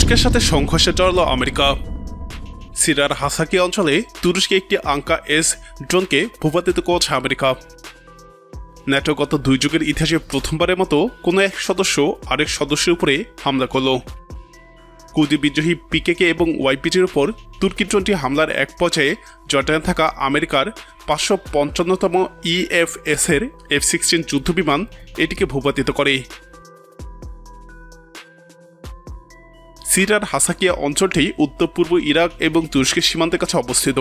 তুরস্কের সাথে সংঘর্ষে জড়ালো আমেরিকা। সিরিয়ার হাসাকি অঞ্চলে তুরস্কে একটি আঙ্কা-S ড্রোনকে ভূপাতিত করেছে আমেরিকা। ন্যাটো গত 2 যুগের ইতিহাসে প্রথমবারের মতো কোনো এক সদস্য আরেক সদস্যের উপরে হামলা করল। কুর্দি বিদ্রোহী পিকেকে এবং ওয়াইপিজির উপর তুর্কি ড্রোনটি হামলার এক পর্যায়ে জর্ডানে থাকা আমেরিকার 555তম EFS-এর F-16 যুদ্ধবিমান এটিকে ভূপাতিত করে। সিরিয়ার হাসাকিয়া অঞ্চলটি উত্তর পূর্ব ইরাক এবং তুরস্কের সীমান্তের কাছে অবস্থিত।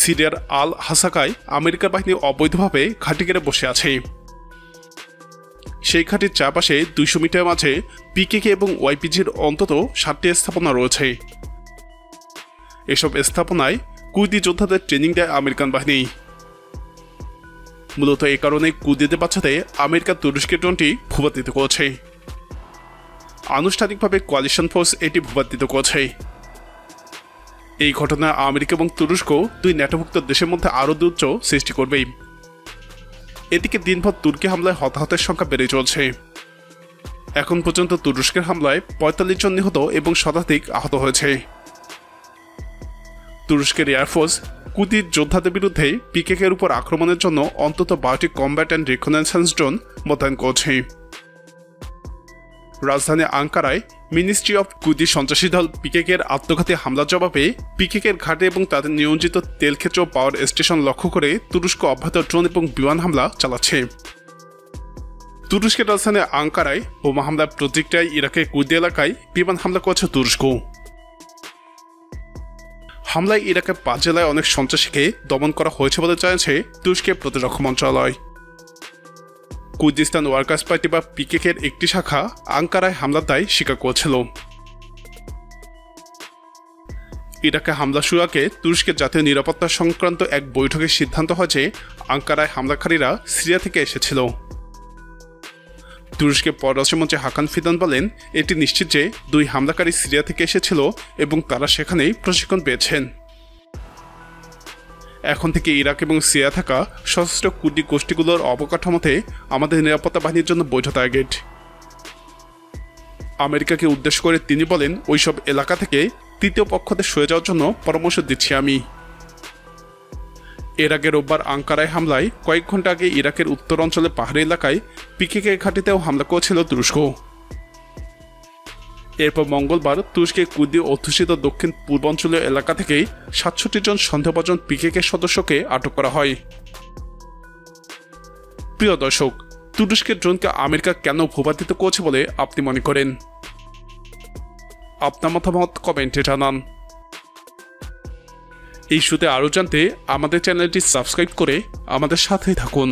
সিরিয়ার আল হাসাকায় আমেরিকার বাহিনী অবৈধভাবে ঘাঁটি গেড়ে বসে আছে। সেই ঘাঁটির চারপাশে 200 মিটার মাঝে পিকেকে এবং ওয়াইপিজির অন্তত 7টি স্থাপনা রয়েছে। এসব স্থাপনায় কুর্দি যোদ্ধাদের ট্রেনিং দেয় আমেরিকান বাহিনী। মূলত এই কারণে কুর্দিদের বাঁচাতে আমেরিকা তুরস্কের ড্রোনটি ভূপাতিত করেছে। আনুষ্ঠানিকভাবে কোয়ালিশন ফোর্স এটি ভূপাতিত করেছে। এই ঘটনা আমেরিকা এবং তুরস্ক দুই ন্যাটোভুক্ত দেশের মধ্যে আরও দূরত্ব সৃষ্টি করবে। এদিকে দিনভর তুর্কি হামলায় হতাহতের সংখ্যা বেড়ে চলছে। এখন পর্যন্ত তুরস্কের হামলায় 45 জন নিহত এবং শতাধিক আহত হয়েছে। তুরস্কের এয়ারফোর্স কুর্দি যোদ্ধাদের বিরুদ্ধে পিকেকের উপর আক্রমণের জন্য অন্তত 12টি কমব্যাট অ্যান্ড রিকনেসান্স ড্রোন মোতায়েন করছে। রাজধানী আঙ্কারায় মিনিস্ট্রি অফ কুর্দি সন্ত্রাসী দল পিকেকের আত্মঘাতী হামলার জবাবে পিকেকের ঘাটে এবং তাদের নিয়োজিত তেলক্ষেত্র পাওয়ার স্টেশন লক্ষ্য করে তুরস্ক অব্যাহত ড্রোন এবং বিমান হামলা চালাচ্ছে। তুরস্কের রাজধানী আঙ্কারায় বোমা হামলার প্রতিক্রিয়ায় ইরাকের কুর্দি এলাকায় বিমান হামলা করেছে তুরস্ক। হামলায় ইরাকের 5 জেলায় অনেক সন্ত্রাসীকে দমন করা হয়েছে বলে জানিয়েছে তুরস্কের প্রতিরক্ষা মন্ত্রণালয়। কুর্দিস্তান ওয়ার্কার্স পার্টি বা পিকেকের একটি শাখা আঙ্কারায় হামলার দায় স্বীকার করেছিল। ইরাকে হামলা শুরু আগে তুরস্কের জাতীয় নিরাপত্তা সংক্রান্ত এক বৈঠকে সিদ্ধান্ত হয় যে আঙ্কারায় হামলাকারীরা সিরিয়া থেকে এসেছিল। তুরস্কের পররাষ্ট্রমন্ত্রী হাকান ফিদান বলেন, এটি নিশ্চিত যে 2 হামলাকারী সিরিয়া থেকে এসেছিল এবং তারা সেখানেই প্রশিক্ষণ পেয়েছেন। এখন থেকে ইরাক এবং সিরিয়া থাকা সশস্ত্র কুর্দি গোষ্ঠীগুলোর অবকাঠামোতে আমাদের নিরাপত্তা বাহিনীর জন্য বৈধ টার্গেট। আমেরিকাকে উদ্দেশ্য করে তিনি বলেন, ওইসব এলাকা থেকে তৃতীয় পক্ষদের সরে যাওয়ার জন্য পরামর্শ দিচ্ছি আমি। এর আগে রোববার আঙ্কারায় হামলায় কয়েক ঘন্টা আগে ইরাকের উত্তর অঞ্চলে পাহাড়ি এলাকায় পিকেকে ঘাঁটিতেও হামলা করেছিল তুরস্ক। এরপর মঙ্গলবার তুরস্কে কুর্দি অধ্যুষিত দক্ষিণ পূর্বাঞ্চলীয় এলাকা থেকে 67 জন সন্দেহভাজন পিকেকে সদস্যকে আটক করা হয়। প্রিয় দর্শক, তুরস্কের ড্রোনকে আমেরিকা কেন ভূপাতিত করেছে বলে আপনি মনে করেন? আপনার মতামত কমেন্টে জানান। এই ইস্যুতে আরও জানতে আমাদের চ্যানেলটি সাবস্ক্রাইব করে আমাদের সাথেই থাকুন।